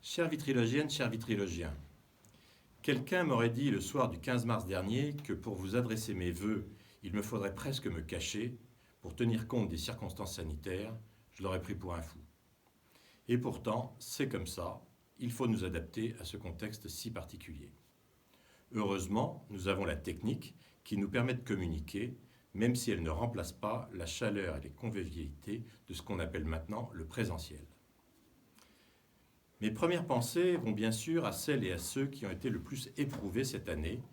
Chère vitrilogienne, cher vitrilogien, quelqu'un m'aurait dit le soir du 15 mars dernier que pour vous adresser mes vœux, il me faudrait presque me cacher pour tenir compte des circonstances sanitaires, je l'aurais pris pour un fou. Et pourtant, c'est comme ça, il faut nous adapter à ce contexte si particulier. Heureusement, nous avons la technique qui nous permet de communiquer, même si elle ne remplace pas la chaleur et les convivialités de ce qu'on appelle maintenant le présentiel. Mes premières pensées vont bien sûr à celles et à ceux qui ont été le plus éprouvés cette année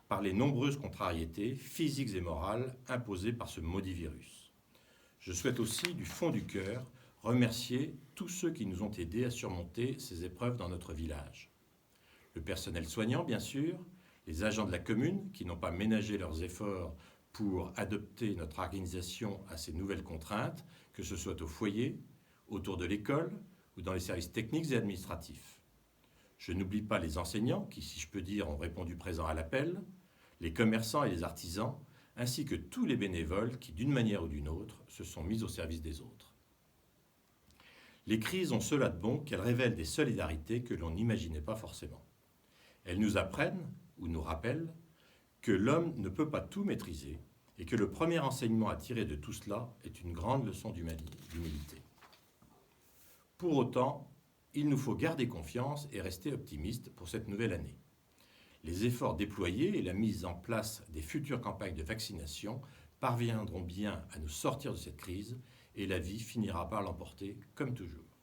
par les nombreuses contrariétés physiques et morales imposées par ce maudit virus. Je souhaite aussi, du fond du cœur, remercier tous ceux qui nous ont aidés à surmonter ces épreuves dans notre village. Le personnel soignant, bien sûr, les agents de la commune qui n'ont pas ménagé leurs efforts pour adopter notre organisation à ces nouvelles contraintes, que ce soit au foyer, autour de l'école, ou dans les services techniques et administratifs. Je n'oublie pas les enseignants qui, si je peux dire, ont répondu présent à l'appel, les commerçants et les artisans, ainsi que tous les bénévoles qui, d'une manière ou d'une autre, se sont mis au service des autres. Les crises ont cela de bon qu'elles révèlent des solidarités que l'on n'imaginait pas forcément. Elles nous apprennent, ou nous rappellent, que l'homme ne peut pas tout maîtriser et que le premier enseignement à tirer de tout cela est une grande leçon d'humilité. Pour autant, il nous faut garder confiance et rester optimistes pour cette nouvelle année. Les efforts déployés et la mise en place des futures campagnes de vaccination parviendront bien à nous sortir de cette crise et la vie finira par l'emporter comme toujours.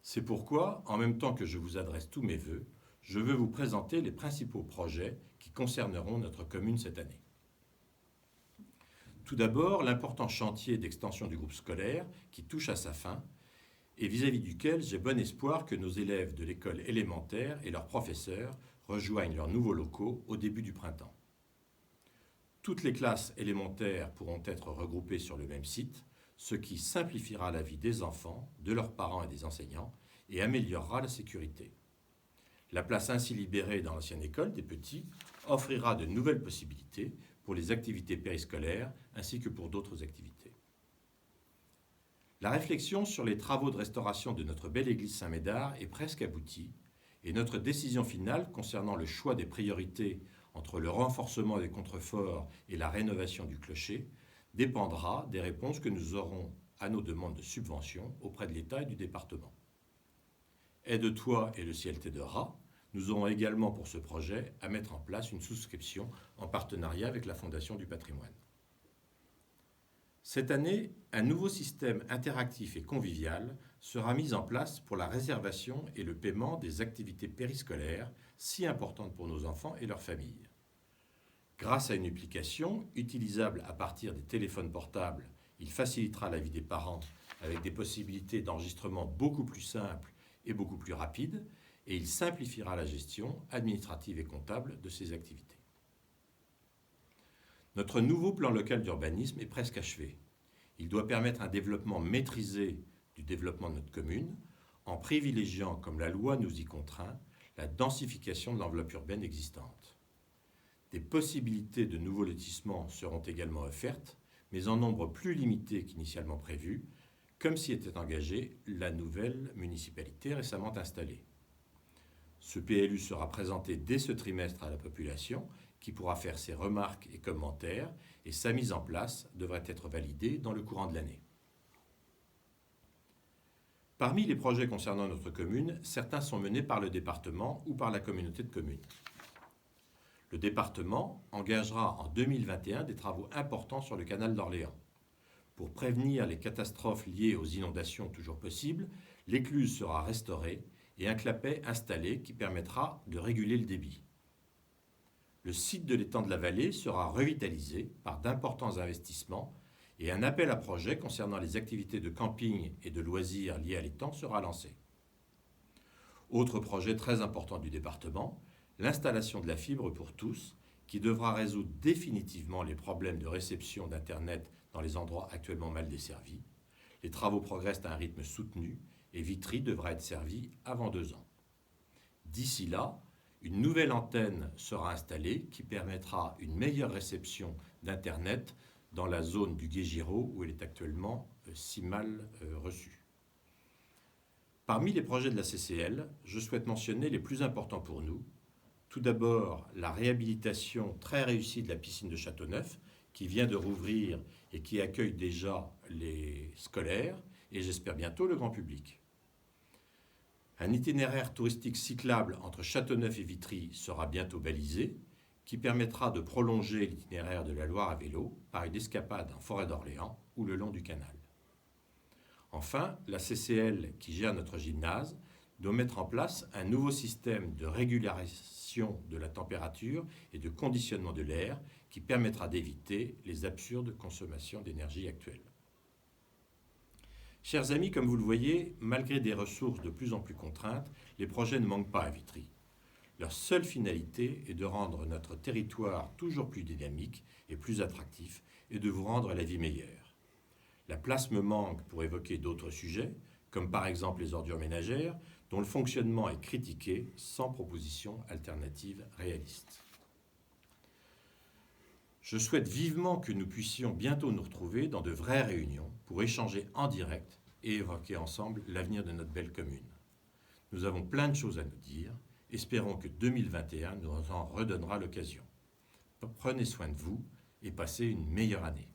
C'est pourquoi, en même temps que je vous adresse tous mes vœux, je veux vous présenter les principaux projets qui concerneront notre commune cette année. Tout d'abord, l'important chantier d'extension du groupe scolaire qui touche à sa fin et vis-à-vis duquel j'ai bon espoir que nos élèves de l'école élémentaire et leurs professeurs rejoignent leurs nouveaux locaux au début du printemps. Toutes les classes élémentaires pourront être regroupées sur le même site, ce qui simplifiera la vie des enfants, de leurs parents et des enseignants, et améliorera la sécurité. La place ainsi libérée dans l'ancienne école des petits offrira de nouvelles possibilités pour les activités périscolaires ainsi que pour d'autres activités. La réflexion sur les travaux de restauration de notre belle église Saint-Médard est presque aboutie et notre décision finale concernant le choix des priorités entre le renforcement des contreforts et la rénovation du clocher dépendra des réponses que nous aurons à nos demandes de subvention auprès de l'État et du département. Aide-toi et le ciel t'aidera. Nous aurons également pour ce projet à mettre en place une souscription en partenariat avec la Fondation du patrimoine. Cette année, un nouveau système interactif et convivial sera mis en place pour la réservation et le paiement des activités périscolaires si importantes pour nos enfants et leurs familles. Grâce à une application utilisable à partir des téléphones portables, il facilitera la vie des parents avec des possibilités d'enregistrement beaucoup plus simples et beaucoup plus rapides, et il simplifiera la gestion administrative et comptable de ces activités. Notre nouveau plan local d'urbanisme est presque achevé. Il doit permettre un développement maîtrisé du développement de notre commune, en privilégiant, comme la loi nous y contraint, la densification de l'enveloppe urbaine existante. Des possibilités de nouveaux lotissements seront également offertes, mais en nombre plus limité qu'initialement prévu, comme s'y était engagée la nouvelle municipalité récemment installée. Ce PLU sera présenté dès ce trimestre à la population, qui pourra faire ses remarques et commentaires, et sa mise en place devrait être validée dans le courant de l'année. Parmi les projets concernant notre commune, certains sont menés par le département ou par la communauté de communes. Le département engagera en 2021 des travaux importants sur le canal d'Orléans. Pour prévenir les catastrophes liées aux inondations toujours possibles, l'écluse sera restaurée et un clapet installé qui permettra de réguler le débit. Le site de l'étang de la Vallée sera revitalisé par d'importants investissements et un appel à projets concernant les activités de camping et de loisirs liées à l'étang sera lancé. Autre projet très important du département, l'installation de la fibre pour tous, qui devra résoudre définitivement les problèmes de réception d'Internet dans les endroits actuellement mal desservis. Les travaux progressent à un rythme soutenu et Vitry devra être servi avant 2 ans. D'ici là, une nouvelle antenne sera installée qui permettra une meilleure réception d'Internet dans la zone du Guégiraud où elle est actuellement si mal reçue. Parmi les projets de la CCL, je souhaite mentionner les plus importants pour nous. Tout d'abord, la réhabilitation très réussie de la piscine de Châteauneuf, qui vient de rouvrir et qui accueille déjà les scolaires et j'espère bientôt le grand public. Un itinéraire touristique cyclable entre Châteauneuf et Vitry sera bientôt balisé, qui permettra de prolonger l'itinéraire de la Loire à vélo par une escapade en forêt d'Orléans ou le long du canal. Enfin, la CCL, qui gère notre gymnase, doit mettre en place un nouveau système de régulation de la température et de conditionnement de l'air qui permettra d'éviter les absurdes consommations d'énergie actuelles. Chers amis, comme vous le voyez, malgré des ressources de plus en plus contraintes, les projets ne manquent pas à Vitry. Leur seule finalité est de rendre notre territoire toujours plus dynamique et plus attractif et de vous rendre la vie meilleure. La place me manque pour évoquer d'autres sujets, comme par exemple les ordures ménagères, dont le fonctionnement est critiqué sans proposition alternative réaliste. Je souhaite vivement que nous puissions bientôt nous retrouver dans de vraies réunions pour échanger en direct et évoquer ensemble l'avenir de notre belle commune. Nous avons plein de choses à nous dire. Espérons que 2021 nous en redonnera l'occasion. Prenez soin de vous et passez une meilleure année.